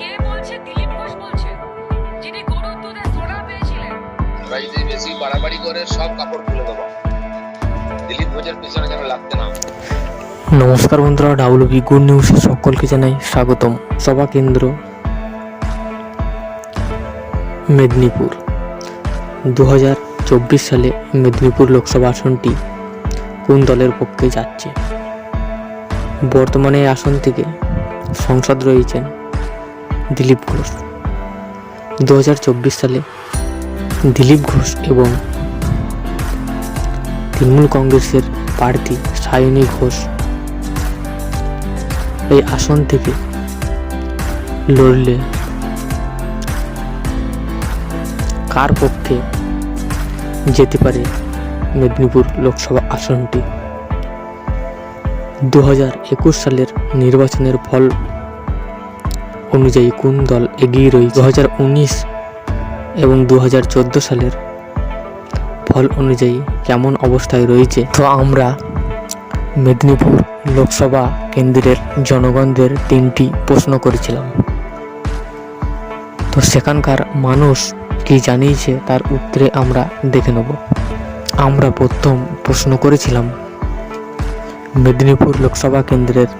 কে বলছে? দিলীপ ঘোষ বলছে, যিনি গরুর দুধে সোনা পেয়েছিলেন। ওরা যদি বেশি বাড়াবাড়ি করে সব কাপড় খুলে দেবো, দিলীপ ঘোষের পিছনে যেন লাগতে না। নমস্কার বন্ধুরা, ডাব্লিউবি গুড নিউজে সকলকে জানাই স্বাগতম। সভা কেন্দ্র মেদিনীপুর। 2024 সালে মেদিনীপুর লোকসভা আসনটি কোন দলের পক্ষে যাচ্ছে? বর্তমানে এই আসন থেকে সংসদ রয়েছেন দিলীপ ঘোষ। 2024 সালে দিলীপ ঘোষ এবং তৃণমূল কংগ্রেসের প্রার্থী সায়নী ঘোষ এই আসন থেকে লড়লে কার পক্ষে যেতে পারে মেদিনীপুর লোকসভা আসনটি? 2021 সালের নির্বাচনের ফল অনুযায়ী কোন দল এগিয়ে রয়েছে? 2019 এবং 2014 সালের ফল অনুযায়ী কেমন অবস্থায় রয়েছে? তো আমরা মেদিনীপুর লোকসভা কেন্দ্রের জনগণদের 3টি প্রশ্ন করেছিলাম। তো সেখানকার মানুষ কি জানিয়েছে তার উত্তরে আমরা দেখে নেব। আমরা প্রথম প্রশ্ন করেছিলাম মেদিনীপুর লোকসভা কেন্দ্রের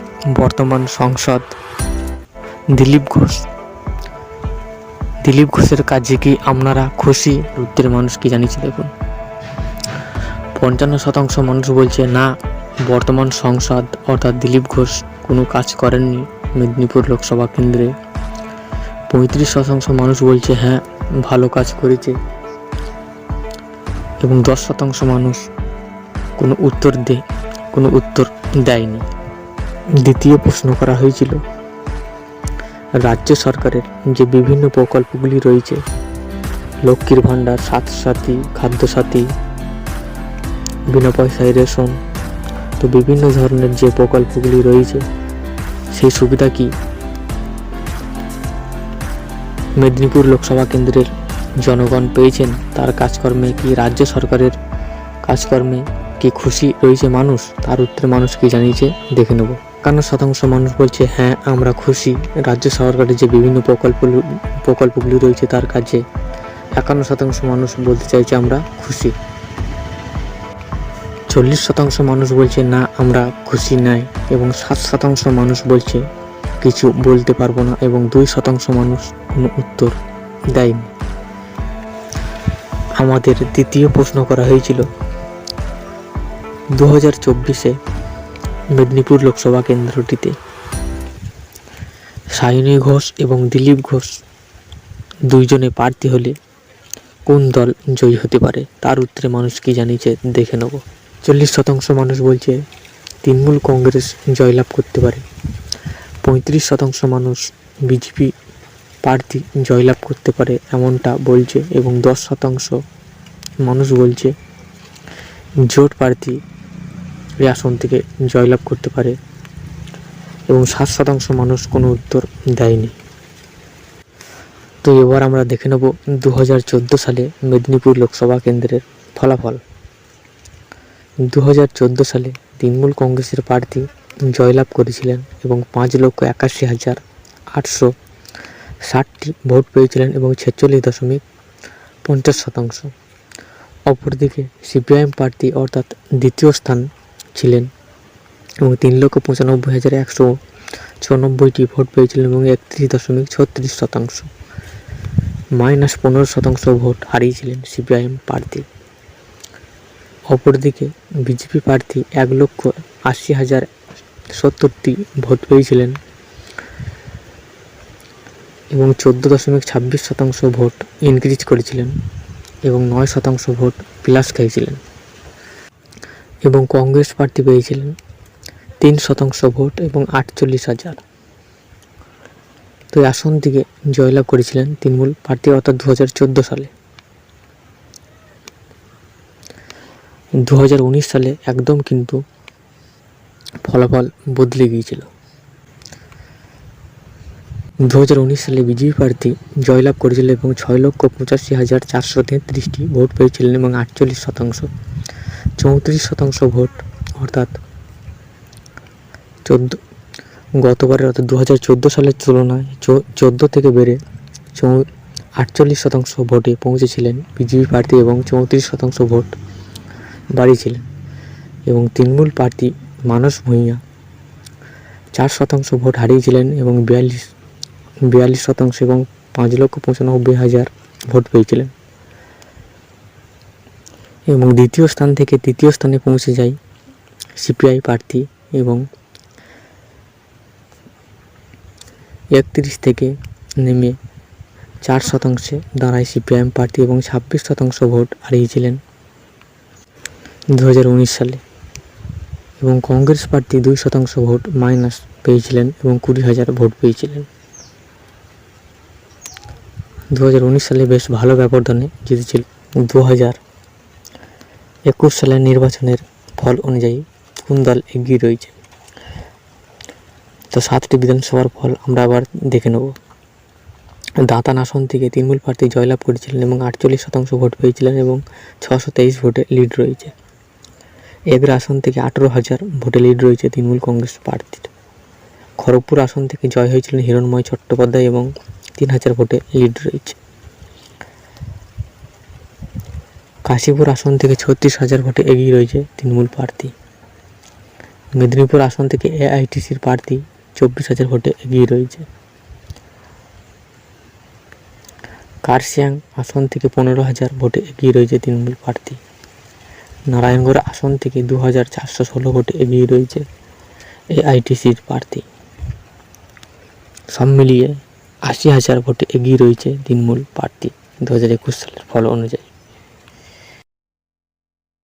বর্তমান সাংসদ দিলীপ ঘোষ। দিলীপ ঘোষের কাজে কি আপনারা খুশি? উত্তরে মানুষ কি জানিয়েছে দেখুন। 55% মানুষ বলছে না, বর্তমান সংসদ অর্থাৎ দিলীপ ঘোষ কোনো কাজ করেননি মেদিনীপুর লোকসভা কেন্দ্রে। 35% মানুষ বলছে হ্যাঁ, ভালো কাজ করেছে। এবং 10% মানুষ কোনো উত্তর দেয়নি। দ্বিতীয় প্রশ্ন করা হয়েছিল রাজ্য সরকারের যে বিভিন্ন প্রকল্পগুলি রয়েছে, লক্ষ্মীর ভাণ্ডার, স্বাস্থ্যসাথী, খাদ্যসাথী, বিনা পয়সায় রেশন, তো বিভিন্ন ধরনের যে প্রকল্পগুলি রয়েছে সেই সুবিধা কি মেদিনীপুর লোকসভা কেন্দ্রের জনগণ পেয়েছেন? তার কাজকর্মে কি রাজ্য সরকারের কাজকর্মে কি খুশি রয়েছে মানুষ? তার উত্তরে মানুষ কি জানিয়েছে দেখে নেব। 51% মানুষ বলছে হ্যাঁ, আমরা খুশি। রাজ্য সরকারের যে বিভিন্ন প্রকল্পগুলি রয়েছে তার কাজে 51% মানুষ বলতে চাইছে আমরা খুশি। 40% মানুষ বলছে না, আমরা খুশি নাই। এবং 7% মানুষ বলছে কিছু বলতে পারবো না। এবং 2% মানুষ কোনো উত্তর দেয়নি। আমাদের দ্বিতীয় প্রশ্ন করা হয়েছিল 2024-এ মেদিনীপুর লোকসভা কেন্দ্রটিতে সায়নী ঘোষ এবং দিলীপ ঘোষ দুইজনে প্রার্থী হলে কোন দল জয়ী হতে পারে? তার উত্তরে মানুষ কি জানিয়েছে দেখে নেব। 40% মানুষ বলছে তৃণমূল কংগ্রেস জয়লাভ করতে পারে। 35% মানুষ বিজেপি প্রার্থী জয়লাভ করতে পারে এমনটা বলছে। এবং 10% মানুষ বলছে জোট প্রার্থী এই আসন থেকে জয়লাভ করতে পারে। এবং 7% মানুষ কোনো উত্তর দেয়নি। তো এবার আমরা দেখে নেব 2014 সালে মেদিনীপুর লোকসভা কেন্দ্রের ফলাফল। 2014 সালে তৃণমূল কংগ্রেসের প্রার্থী জয়লাভ করেছিলেন এবং 5,81,860টি ভোট পেয়েছিলেন এবং 46.50%। অপরদিকে সিপিআইএম প্রার্থী অর্থাৎ দ্বিতীয় স্থান ছিলেন এবং 3,95,194টি ভোট পেয়েছিলেন এবং 31.36%। -15% ভোট হারিয়েছিলেন সিপিআইএম প্রার্থী। অপরদিকে বিজেপি প্রার্থী 1,80,070টি ভোট পেয়েছিলেন এবং 14.26% ভোট ইনক্রিজ করেছিলেন এবং 9% ভোট প্লাস খেয়েছিলেন। এবং কংগ্রেস প্রার্থী পেয়েছিলেন 3% ভোট এবং 48,000। তো এই আসন থেকে জয়লাভ করেছিলেন তৃণমূল প্রার্থী অর্থাৎ 2014 সালে। 2019 সালে একদম কিন্তু ফলাফল বদলে গিয়েছিল। 2019 সালে বিজেপি প্রার্থী জয়লাভ করেছিল এবং 6,85,433টি ভোট পেয়েছিলেন এবং 48%। 34% ভোট অর্থাৎ গতবারের অর্থাৎ 2014 সালের তুলনায় 14 থেকে বেড়ে 48% ভোটে পৌঁছেছিলেন বিজেপি প্রার্থী এবং 34% ভোট বাড়িয়েছিলেন এবং তৃণমূল প্রার্থী মানস ভূঁইয়া 4% ভোট হারিয়েছিলেন এবং 42% এবং 5,95,000 ভোট পেয়েছিলেন এবং দ্বিতীয় স্থান থেকে তৃতীয় স্থানে পৌঁছে যায় সিপিআই প্রার্থী এবং 31 থেকে নেমে 4% দাঁড়ায় সিপিআইএম প্রার্থী এবং 26% ভোট হারিয়েছিলেন 2019 সালে এবং কংগ্রেস প্রার্থী 2% ভোট মাইনাস পেয়েছিলেন এবং 20,000 ভোট পেয়েছিলেন। 2019 সালে বেশ ভালো ব্যবধানে জিতেছিল। 2021 সালের নির্বাচনের ফল অনুযায়ী কোন দল এগিয়ে রয়েছে? তো 7টি বিধানসভার ফল আমরা আবার দেখে নেব। দাঁতান আসন থেকে তৃণমূল প্রার্থী জয়লাভ করেছিলেন এবং 48% ভোট পেয়েছিলেন এবং 623 ভোটে লিড রয়েছে। এগরা আসন থেকে 18,000 ভোটে লিড রয়েছে তৃণমূল কংগ্রেস প্রার্থীর। খড়গপুর আসন থেকে জয় হয়েছিলেন হিরণময় চট্টোপাধ্যায় এবং 3,000 ভোটে লিড রয়েছে। কাশীপুর আসন থেকে 36,000 ভোটে এগিয়ে রয়েছে তৃণমূল প্রার্থী। মেদিনীপুর আসন থেকে এআইটিসির প্রার্থী 24,000 ভোটে এগিয়ে রয়েছে। কার্শিয়াং আসন থেকে 15,000 ভোটে এগিয়ে রয়েছে তৃণমূল প্রার্থী। নারায়ণগড় আসন থেকে 2,416 ভোটে এগিয়ে রয়েছে এআইটিসির প্রার্থী। সব মিলিয়ে 80,000 ভোটে এগিয়ে রয়েছে তৃণমূল প্রার্থী 2021 সালের ফল অনুযায়ী।